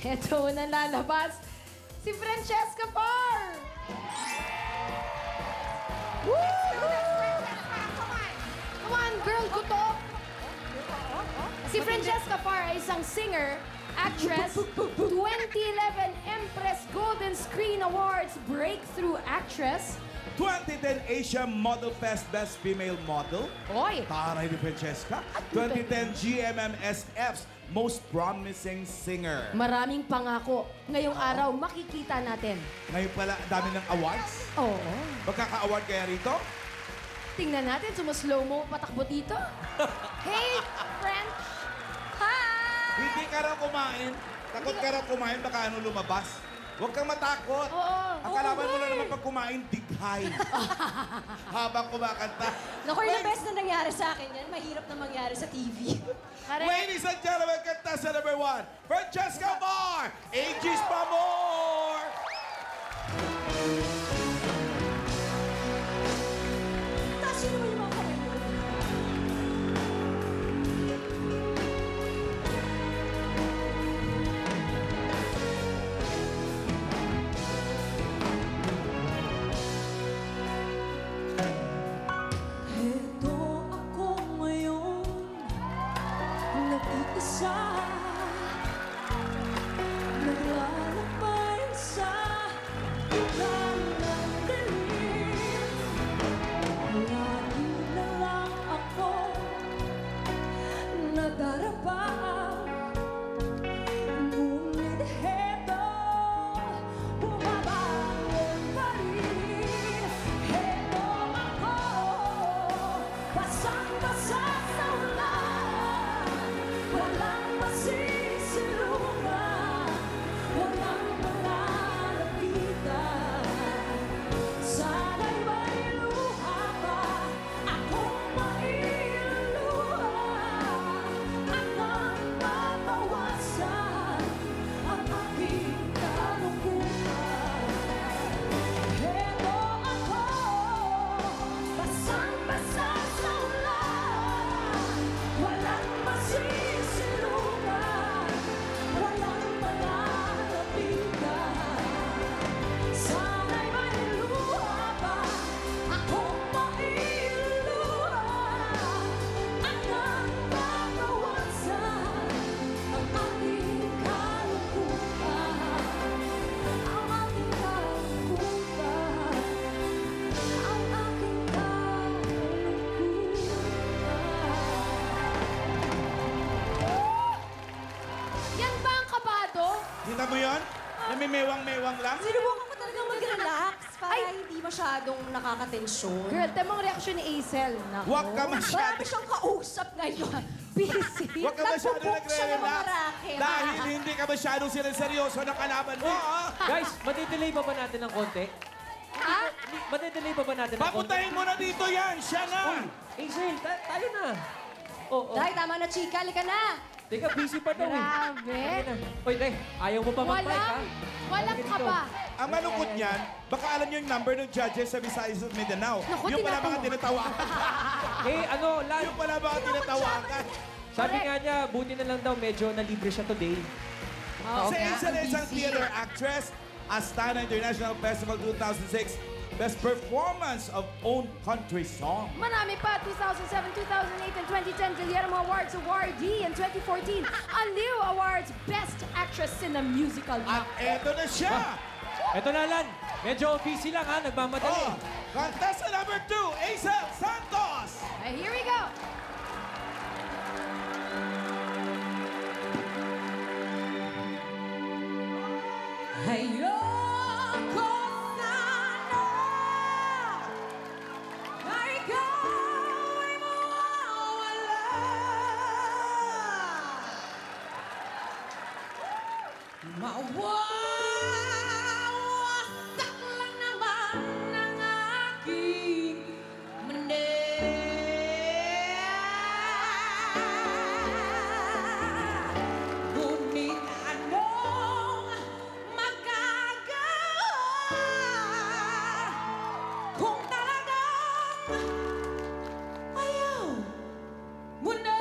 Ito na lalabas, si Francesca Parr! Come on, girl, gutok! Si Francesca Parr ay isang singer, actress, 2011 Empress Golden Screen Awards Breakthrough Actress, 2010 Asia Model Fest Best Female Model. Oy! Taray ni Francesca. 2010 GMMSF's Most Promising Singer. Maraming pangako. Ngayong araw, makikita natin. Ngayon pala, dami ng awards. Oo. Magkaka-award kaya rito? Tingnan natin, sumuslow-mo patakbo dito. Hey, French! Hi! Hindi ka raw kumain. Takot ka raw kumain, baka ano lumabas. Huwag kang matakot. Oo. Ang kalaban mo lang naman pag kumain, dighay. Habang kumakanta. Naku, yung best na nangyari sa akin yan. Mahirap na mangyari sa TV. Ladies and gentlemen, contestant number 1, Francesca Parr! Aegis pa more! Taas yun naman yung mga kamay mo. Heto ako ngayon, nag-iisa, naglalakbay sa lugar ng dilim. Lagi na lang ako nadarapa. Ngunit heto, bumabangon pa rin. Heto ako, basang-basa sa ulan. Walang masisilungan, walang malalapitan. Sana'y may luha pa akong mailuluha, at nang mabawasan ang aking kalungkutan. Heto ako, basang-basa sa ulan. Walang masisilungan, walang malalapitan. Sana'y may luha pa akong mailuluha, at nang mabawasan ang aking kalungkutan. Ang aking kalungkutan, ang aking kalungkutan. Yan ba ang kabado? Kita mo yun? Namimewang-mewang lang? Sinubukan ko talagang mag-relax para hindi masyadong nakakatensyon. Girl, tama ang reaksyon ni Aisel. Nako. Huwag ka masyado. Marami siyang kausap ngayon. Busy. Huwag ka masyado Nagpo-book siya ng mga nagre-relax. racket. Dahil hindi ka masyadong seryoso ng kalaban mo. Guys, madidelay pa ba natin ng konti? Ha? Madidelay pa ba natin ng konti? Papuntahin mo na dito yan. Siya na. Hazel, tayo na. Oo. Dahil tama na, chika. Halika na. Teka, busy pa daw eh. Grabe. Ayun na. Oy, Day, ayaw mo pa mag-mic, ha? Walang Halika ka dito. ba? Ang malungkot niyan, baka alam niyo yung number ng judges sa Visayas at Mindanao. Naku, Yung pala mga tinatawa. tinatawakan. Eh, ano, Yung pala mga tinatawakan. sabi nga niya, buti na lang daw, medyo nalibre siya today. Si Hazel ay isang theater actress, Astana International Festival 2006, Best Performance of Own Country Song. Marami pa, 2007, 2008, and 2010 Guillermo Awards awardee, and 2014 Aliw Awards Best Actress in a Musical. At eto na siya. Eto na, Lan. Medyo busy lang, ha? Nagmamadali. Oh, contestant number 2, Hazel Santos. Here we go. Ayoko sana na ikaw ay mawawala. Mawawasak lang naman ang aking manera. Ngunit anong magagawa kung talagang ayaw mo na?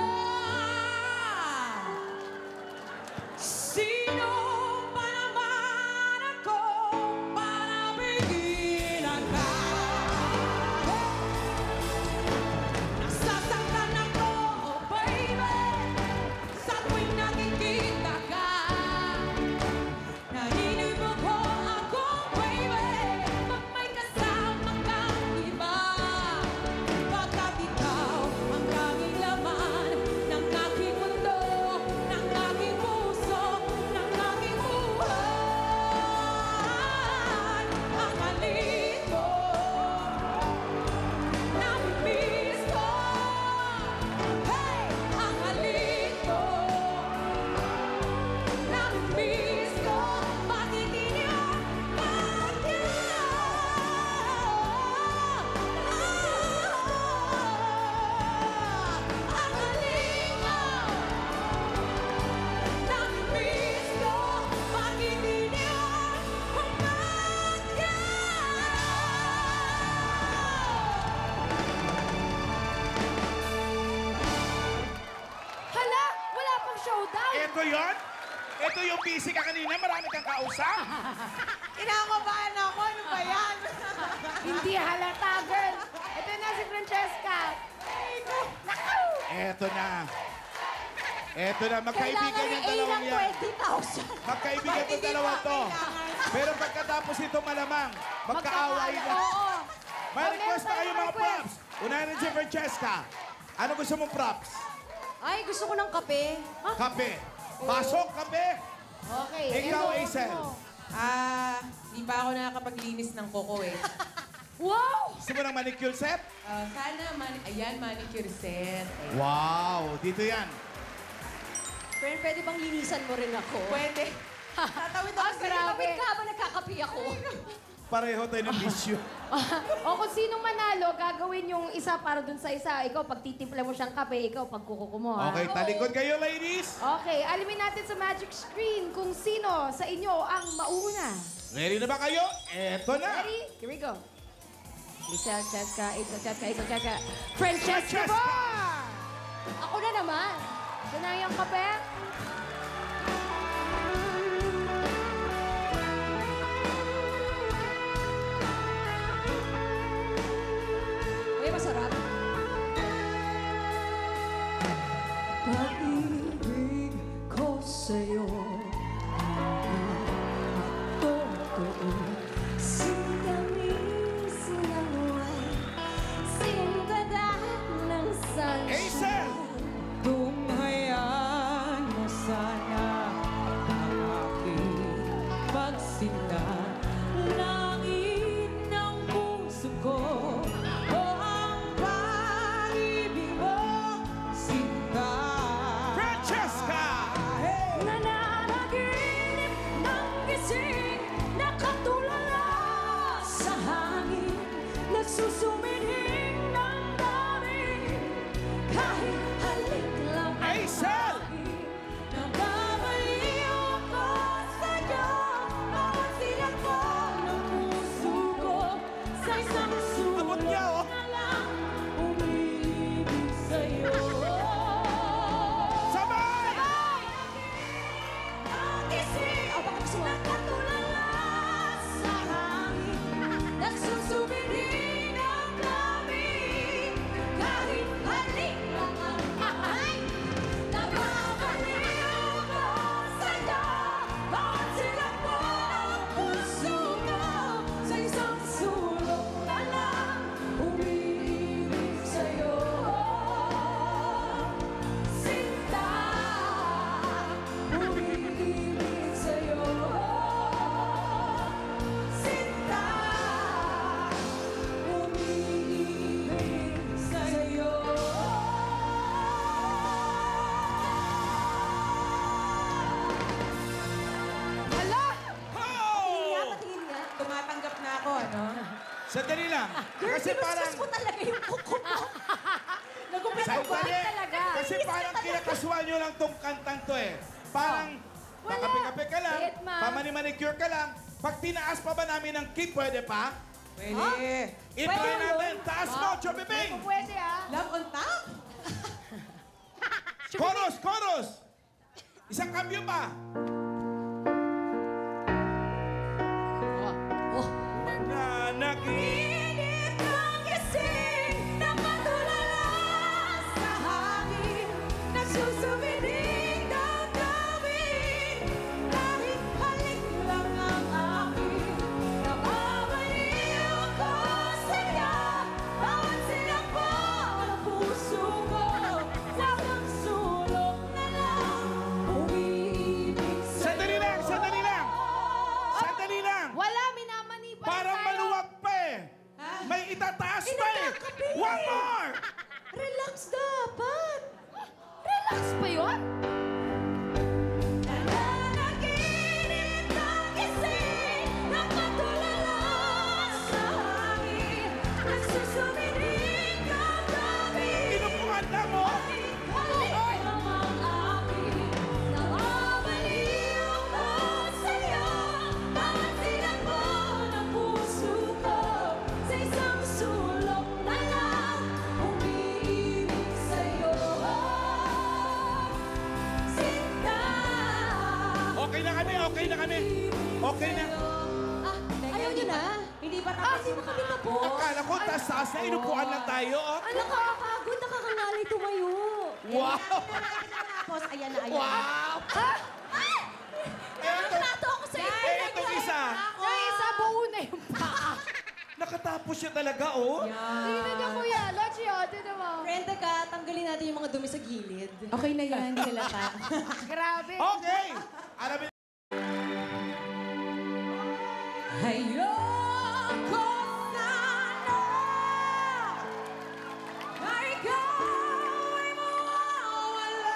Sino Ito yung busy ka kanina, marami kang kausap. Kinakabahan ako. Ano ba yan? Hindi halata, girl. Ito na si Francesca. Eto na. Eto na, magkaibigan yung dalawang yan. 20,000. Magkaibigan yung dalawa to. Pero pagkatapos ito malamang, magkaaway na. Oo. May request na kayo mga props. Unahin si Francesca. Ano gusto mong props? Ay, gusto ko ng kape. Kape. Pasok, kape. Okay. Ikaw, Endo, Aisel. ano? Di pa ako nakakapaglinis ng koko eh. Wow! Gusto mo ng manicure set? Sana, ayan, manicure set. Wow, dito yan. Friend, pwede bang linisan mo rin ako? Pwede. Tatawid ako sa'yo. grabe. Tawid ka habang nagkakape ako. Pareho tayo ng bisyo. O kung sinong manalo, gagawin yung isa para dun sa isa. Ikaw, pag titimpla mo siyang kape, ikaw, pag kukuko mo, ha? Okay, talikod kayo, ladies. Okay, alamin natin sa magic screen kung sino sa inyo ang mauna. Ready na ba kayo? Eto na. Ready? Here we go. Lisa, Cheska, Isa, Cheska, Isa, Cheska. Francesca Francesca! Bar! Ako na naman. Ito na yung kape. Uy, masarap. Pag-ibig ko sa'yo totoo. Sintamis ng wine, sintadak ng sunshine. Aisel! Tunghayan mo sana ang aking pagsinta. Langit ng puso ko o ang pag-ibig mo, sinta. Francesca! Nananaginip ng gising, nakatulala sa hangin, nagsusumiding ng dami, kahit halik lang ang Aisel! akin. Nagkabaliw ako sa'yo, bawat silang ko ng puso ko, sa isang Abot niya, oh. sulok na lang, umiibig sa'yo. Sabay! Nakatulala sa hangin, nagsusumiling ang lamig, kahit halik lang ang ahay. Nababaliw ko sa'yo, bawat silang mo ng puso ko, sa isang sulok na lang, umiibig sa'yo. Sinta, umiibig sa'yo. Sinta, umiibig sa'yo. Hala! Oh! Tumatanggap na ako, ano? Sandali lang. Kasi parang... mo talaga yung kuko mo. Sandali. talaga. Kasi parang kinakasual nyo lang tong kantang to eh. Parang... Wala. Pakape-kape ka lang, Wait, ma'am. pamani-manicure ka lang. Pag tinaas pa ba namin ng kick, pwede pa? Pwede. I-try natin. Taas mo, Chobibing! Kung pwede, ha? Love on top? Chorus! Chorus! Isang kambyo pa. Mananakit. Init ng gising, nakatulala sa hangin, nagsusumiling ng damig, kahit halik lang ang akin. Nababaliw ko sa'yo, bawat silang po ng puso ko, sa isang sulok na lang, umiibig Okay na kami, okay na kami. Okay na. Ayaw niyo na? Hindi pa tapos. Hindi pa kami tapos. Akala ko, taas-taas na, inupuan lang tayo. Oh. Nakakapagod, nakakangalay tumayo. Wow! Tapos, ayan na, ayan. Wow! Eto, Nato ako sa iyo. etong isa. Yung isa, buo na yung paa. Nakatapos siya talaga, oh. Tingnan niyo, kuya. Lochi, oh. Tingnan mo. Friend, ka, tanggalin natin yung mga dumi sa gilid. Okay na yan, hindi halata. Grabe. Okay! Alam mo, Ayoko sana na ikaw ay mawawala.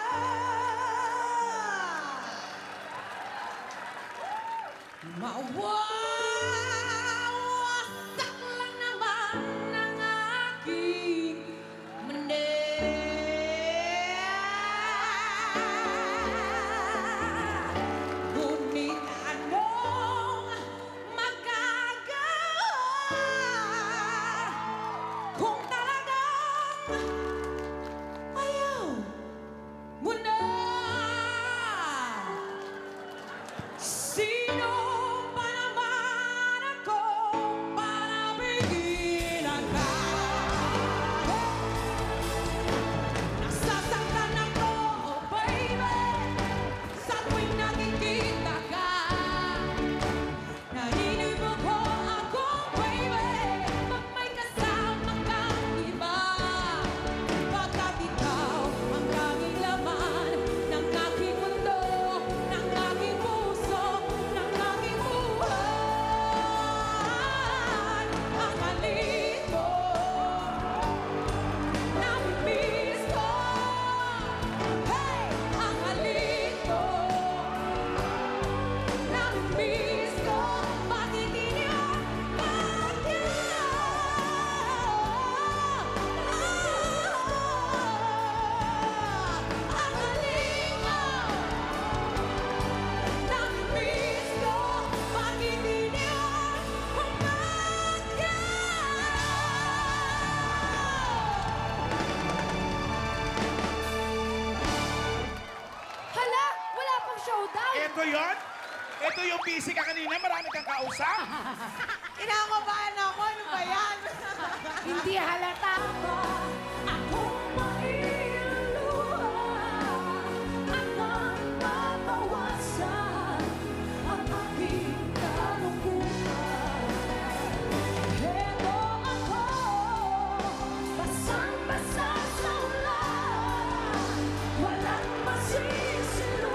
Mawawasak lang naman ang aking manel. Ngunit anong magagawa kung talagang ayaw mo na? Sino pa naman ako para pigilan ka? Nasasaktan ako, baby, sa tuwing nakikita ka. Naninibog ko ako, baby, pag may kasama kang iba. Pagkat ikaw ang tanging laman ng aking mundo, ng aking puso, ng aking buhay. Ang alito, namimiss ko. Hey! Ang alito, namimiss ko. Bakit di niyo ang alito, namimiss ko. Bakit di niyo Hala, wala pang showdown. ito yon. Ito yung busy ka kanina, marami kang kausap. Kinakabahan ako. Ano ba yan? Hindi halata. Akong mailuha at mapapawasan ang aking kalungkutan. Heto ako, basang-basa sa ulan, walang masisilungan,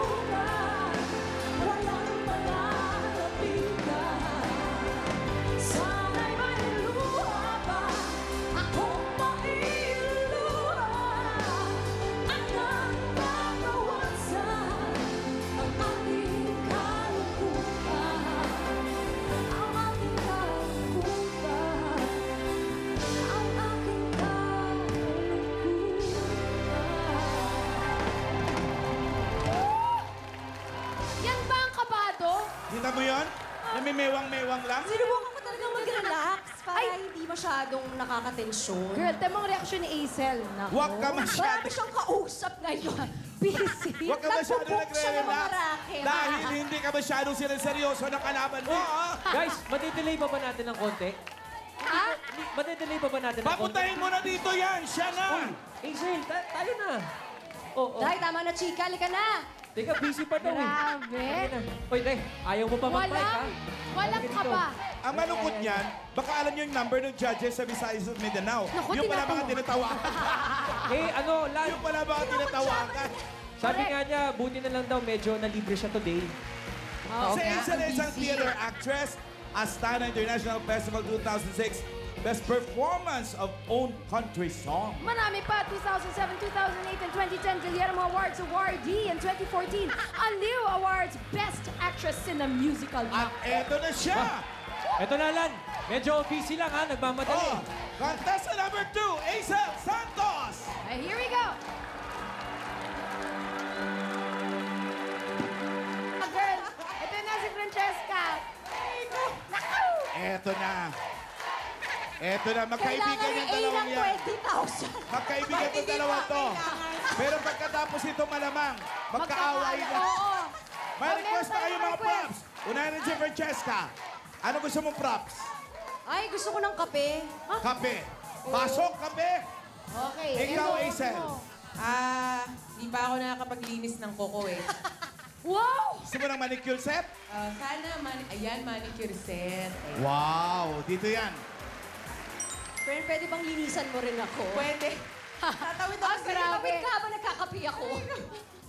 walang malalapitan. Sana'y may luha pa akong mailuha at nababawasan ang aking kalungkutan, ang aking kalungkutan, ang aking kalungkutan. Yan ba ang kabado? Kita mo yon? Namimewang-mewang lang. Sinubukan ko talagang mag-relax para hindi masyadong nakakatensyon. Girl, tamang reaksyon ni Aisel. Nako. Huwag ka masyado. Marami siyang kausap ngayon. Busy. Huwag ka masyado Nagpo-book siya ng mga nagre-relax. racket. Dahil hindi ka masyadong seryoso ng kalaban mo. ah. Guys, madidelay pa ba natin ng konti? Ha? Madidelay pa ba natin ng konti? Papuntahin mo na dito yan. Siya na. Hazel, tayo na. Oo. Dahil tama na, chika. Halika na. Teka, busy pa daw eh. Grabe. Halika na. Oy, Day, ayaw mo pa mag-mic, ha? Walang Halika kaba. Ang malungkot niyan, baka alam niyo yung number ng judges sa Visayas at Mindanao. Naku, Yung pala mga tinatawa. tinatawakan. Eh, ano, Lan, Yung pala mga tinatawakan. sabi nga niya, buti na lang daw, medyo nalibre siya today. Si Hazel ay isang theater actress, Astana International Festival 2006, Best Performance of Own Country Song. Marami pa, 2007, 2008, and 2010 Guillermo Awards awardee, and 2014 Aliw Awards Best Actress in a Musical. At eto na siya. Eto na, Lan. Medyo busy lang, ha? Nagmamadali. Oh, contestant number 2, Hazel Santos. Hey, here we go. Girl, ito na si Francesca. Eto na. Eto na, magkaibigan yung dalawang yan. 20,000. Magkaibigan yung dalawang to. Pero pagkatapos ito malamang, magkaaway na. Oo. May request na kayo mga request. props. Unahin na si Francesca. Ano gusto mong props? Ay, gusto ko ng kape. Kape. Pasok, kape. Okay. Ikaw, Endo, Hazel. ano? Di pa ako nakakapaglinis ng koko eh. Wow! Gusto mo ng manicure set? Ayan, manicure set. Ayan. Wow, dito yan. Friend, pwede bang linisan mo rin ako? Pwede. Tatawid ako Ah, sa grabe. Kapit ka habang nagkakape ako.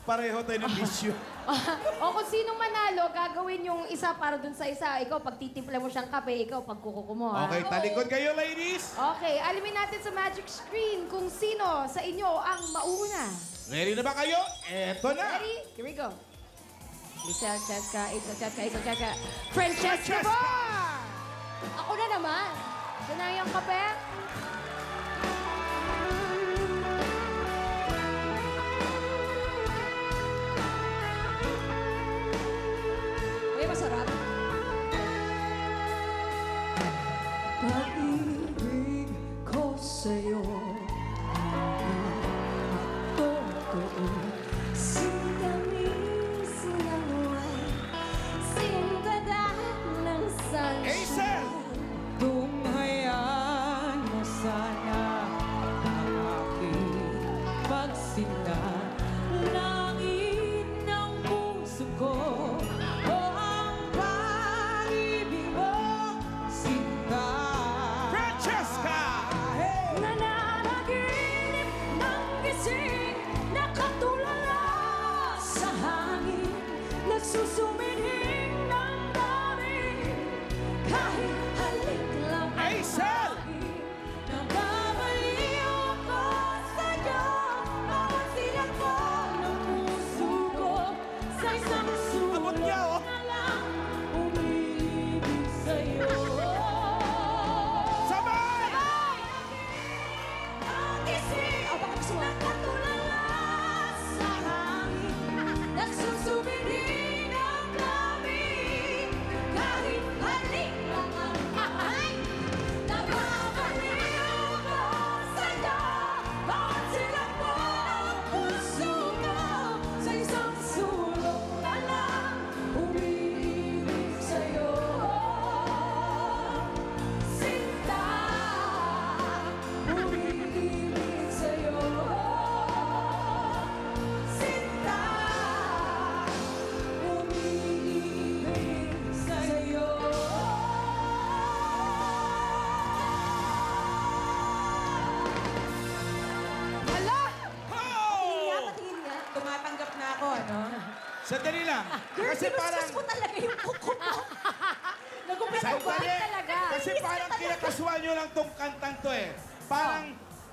Pareho tayo ng issue. O kung sinong manalo, gagawin yung isa para dun sa isa. Ikaw, pag titimpla mo siyang kape, ikaw, pag kukuko mo, ha? Okay, talikod kayo, ladies. Okay, alamin natin sa magic screen kung sino sa inyo ang mauna. Ready na ba kayo? Eto na. Ready? Here we go. Lisa, Cheska, Isa, Cheska, Isa, Cheska. Francesca Francesca! Bar! Ako na naman. Ito na yung kape. Uy, masarap. Pag-ibig ko sa'yo totoo. Sintamin sinaway, sintadan ng sunshine. Hazel! Tunghayaan mo sana ang aking pagsinta. Langit ng puso ko o ang pag-ibig mo, sinta. Francesca! Nananaginip ng gising, nakatulala sa hangin, nagsusumidhing ng daming, kahit halik lang ang Hazel! aking. Nababaliw ako sa'yo, bawat silang ko ng puso ko, sa isang Abot niya, oh. sulok na lang, umiibig sa'yo. Sabay! Ang gising, nakatulala sa hangin, nagsusumiding ang lamig, kahit halik lang ang aking. Nababaliw ako sa'yo, bawat silang mo ng puso ko, sa isang sulok na lang, umiibig sa'yo. Sinta, umiibig sa'yo. Sinta, umiibig sa'yo. Hala! Oh! Patingin nga. Tumatanggap na ako, ano? Sandali lang. Girl, Kasi parang... mo talaga yung kuko mo. Nagumpit mo ba? Sandali. talaga? Kasi parang kinakasuhan nyo lang tong kantang to eh. Parang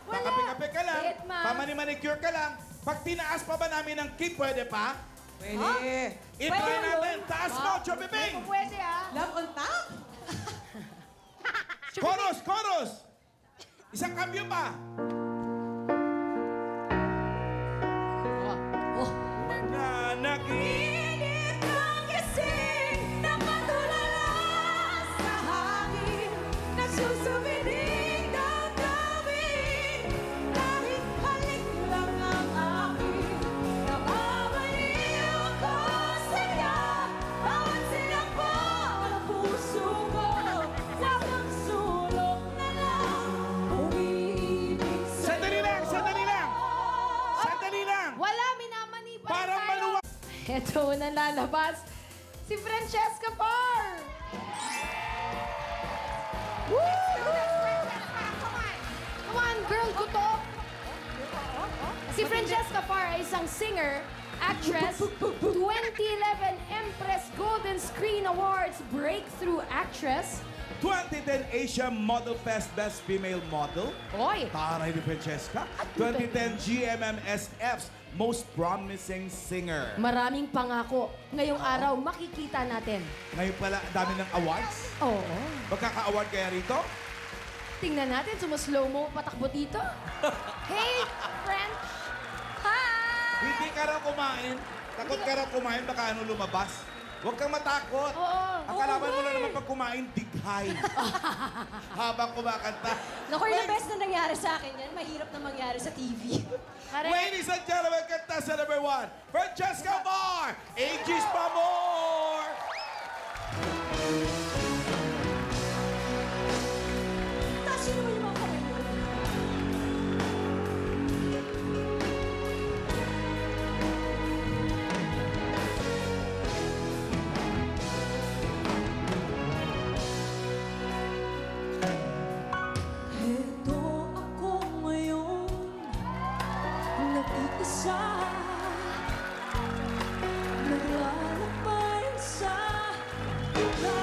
Wala. pakape-kape ka lang, Wait, ma. pamani-manicure ka lang. Pag tinaas pa ba namin ng key, pwede pa? Pwede. I-try Pwede natin. yun. Taas mo, Chobibing! Kung pwede, ha? Love on top? Chorus, chorus! Isang cambio pa. Mananagi. Init ng gising, nakatulala sa hangin, nagsusumiding damdamin, kahit halik lang ang akin. Nababaliw ako sa'yo, bawat silang po ng puso ko, sa isang sulok na lang, umiibig sa'yo. Sandali lang, sandali lang. Sandali lang. Wala, minamani pa rin Parang tayo. maluwag. Ito na lalabas, si Francesca Par! Woo! Come on, girl, gutok! Si Francesca Par ay isang singer, actress, 2011 Empress Golden Screen Awards Breakthrough Actress. 2010 Asia Model Fest Best Female Model. Oy! Taray ni Francesca. 2010 GMMSF's Most Promising Singer. Maraming pangako. Ngayong araw, makikita natin. Ngayon pala, dami ng awards. Oo. Magkaka-award kaya rito? Tingnan natin, sumuslow mo patakbo dito. Hey, French! Hi! Hindi ka raw kumain. Takot ka raw kumain, baka ano lumabas. Huwag kang matakot. Oo. Ang kalaban mo na naman pag kumain, dighay. Habang kumakanta. Naku, yung best na nangyari sa akin yan. Mahirap na mangyari sa TV. Correct. Ladies and gentlemen, contestant number 1, Francesca Mar, Aegis Pamor. Tasin naman yung mga kamay mo. Heto ako ngayon, nag-iisa, naglalakbay sa iba.